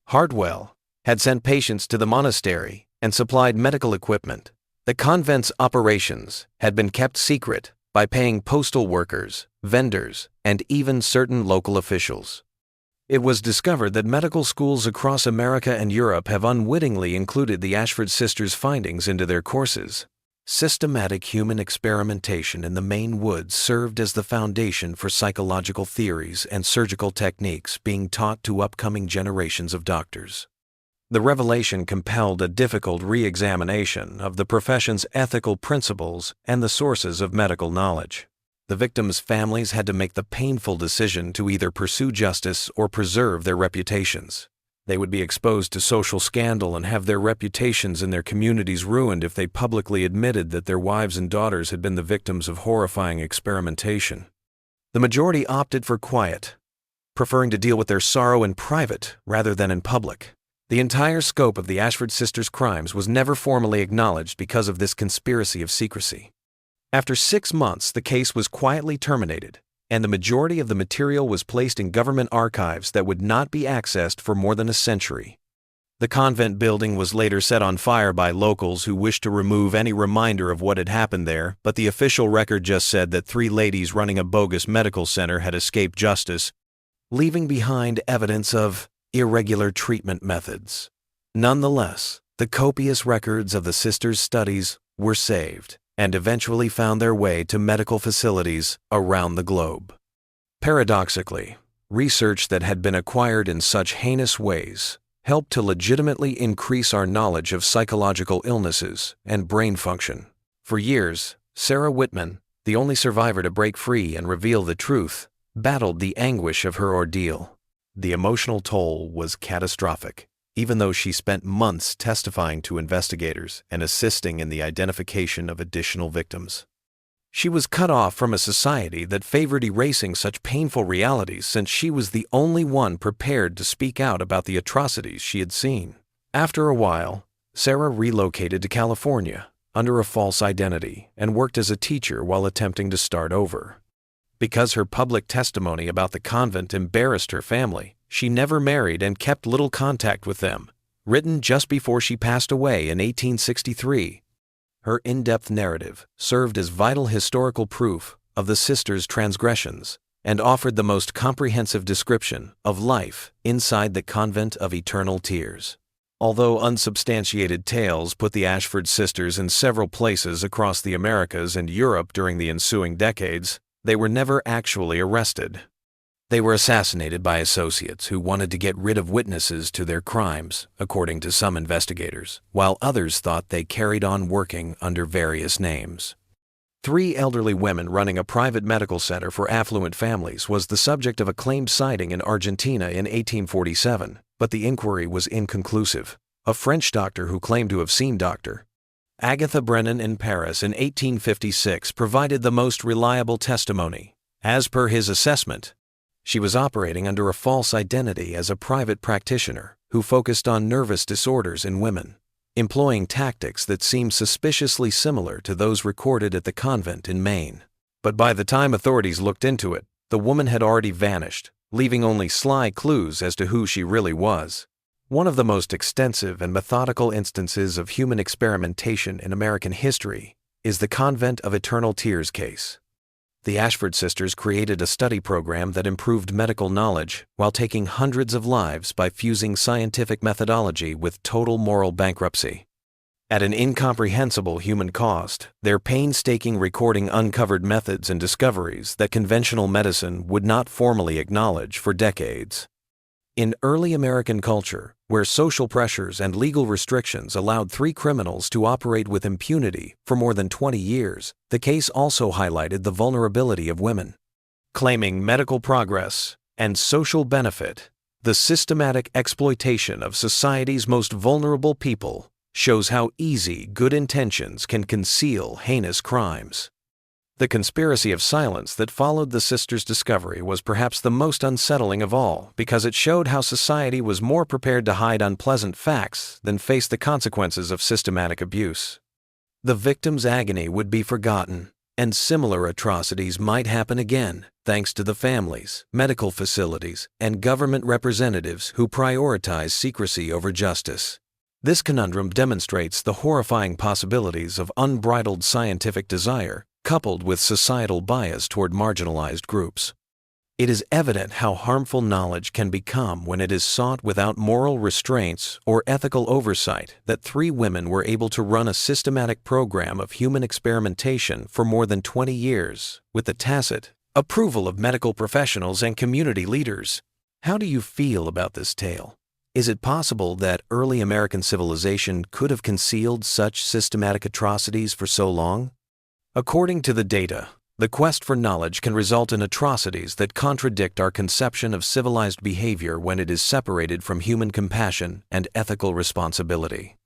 Hartwell, had sent patients to the monastery and supplied medical equipment. The convent's operations had been kept secret, by paying postal workers, vendors, and even certain local officials. It was discovered that medical schools across America and Europe have unwittingly included the Ashford Sisters' findings into their courses. Systematic human experimentation in the Maine woods served as the foundation for psychological theories and surgical techniques being taught to upcoming generations of doctors. The revelation compelled a difficult re-examination of the profession's ethical principles and the sources of medical knowledge. The victims' families had to make the painful decision to either pursue justice or preserve their reputations. They would be exposed to social scandal and have their reputations in their communities ruined if they publicly admitted that their wives and daughters had been the victims of horrifying experimentation. The majority opted for quiet, preferring to deal with their sorrow in private rather than in public. The entire scope of the Ashford Sisters' crimes was never formally acknowledged because of this conspiracy of secrecy. After 6 months, the case was quietly terminated, and the majority of the material was placed in government archives that would not be accessed for more than a century. The convent building was later set on fire by locals who wished to remove any reminder of what had happened there, but the official record just said that 3 ladies running a bogus medical center had escaped justice, leaving behind evidence of irregular treatment methods. Nonetheless, the copious records of the sisters' studies were saved and eventually found their way to medical facilities around the globe. Paradoxically, research that had been acquired in such heinous ways helped to legitimately increase our knowledge of psychological illnesses and brain function. For years, Sarah Whitman, the only survivor to break free and reveal the truth, battled the anguish of her ordeal. The emotional toll was catastrophic, even though she spent months testifying to investigators and assisting in the identification of additional victims. She was cut off from a society that favored erasing such painful realities since she was the only one prepared to speak out about the atrocities she had seen. After a while, Sarah relocated to California under a false identity and worked as a teacher while attempting to start over. Because her public testimony about the convent embarrassed her family, she never married and kept little contact with them. Written just before she passed away in 1863, her in-depth narrative served as vital historical proof of the sisters' transgressions and offered the most comprehensive description of life inside the Convent of Eternal Tears. Although unsubstantiated tales put the Ashford Sisters in several places across the Americas and Europe during the ensuing decades, they were never actually arrested. They were assassinated by associates who wanted to get rid of witnesses to their crimes, according to some investigators, while others thought they carried on working under various names. 3 elderly women running a private medical center for affluent families was the subject of a claimed sighting in Argentina in 1847, but the inquiry was inconclusive. A French doctor who claimed to have seen Dr. Agatha Brennan in Paris in 1856 provided the most reliable testimony. As per his assessment, she was operating under a false identity as a private practitioner who focused on nervous disorders in women, employing tactics that seemed suspiciously similar to those recorded at the convent in Maine. But by the time authorities looked into it, the woman had already vanished, leaving only sly clues as to who she really was. One of the most extensive and methodical instances of human experimentation in American history is the Convent of Eternal Tears case. The Ashford Sisters created a study program that improved medical knowledge while taking hundreds of lives by fusing scientific methodology with total moral bankruptcy. At an incomprehensible human cost, their painstaking recording uncovered methods and discoveries that conventional medicine would not formally acknowledge for decades. In early American culture, where social pressures and legal restrictions allowed 3 criminals to operate with impunity for more than 20 years, the case also highlighted the vulnerability of women. Claiming medical progress and social benefit, the systematic exploitation of society's most vulnerable people shows how easy good intentions can conceal heinous crimes. The conspiracy of silence that followed the sisters' discovery was perhaps the most unsettling of all because it showed how society was more prepared to hide unpleasant facts than face the consequences of systematic abuse. The victim's agony would be forgotten, and similar atrocities might happen again thanks to the families, medical facilities, and government representatives who prioritize secrecy over justice. This conundrum demonstrates the horrifying possibilities of unbridled scientific desire coupled with societal bias toward marginalized groups. It is evident how harmful knowledge can become when it is sought without moral restraints or ethical oversight that 3 women were able to run a systematic program of human experimentation for more than 20 years with the tacit approval of medical professionals and community leaders. How do you feel about this tale? Is it possible that early American civilization could have concealed such systematic atrocities for so long? According to the data, the quest for knowledge can result in atrocities that contradict our conception of civilized behavior when it is separated from human compassion and ethical responsibility.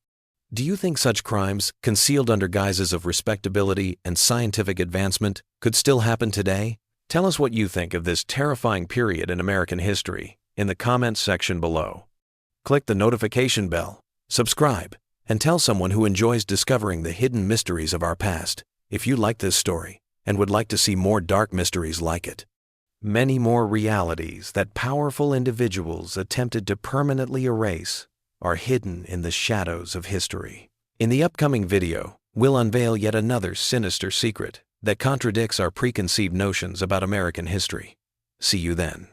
Do you think such crimes, concealed under guises of respectability and scientific advancement, could still happen today? Tell us what you think of this terrifying period in American history in the comments section below. Click the notification bell, subscribe, and tell someone who enjoys discovering the hidden mysteries of our past if you like this story and would like to see more dark mysteries like it. Many more realities that powerful individuals attempted to permanently erase are hidden in the shadows of history. In the upcoming video, we'll unveil yet another sinister secret that contradicts our preconceived notions about American history. See you then.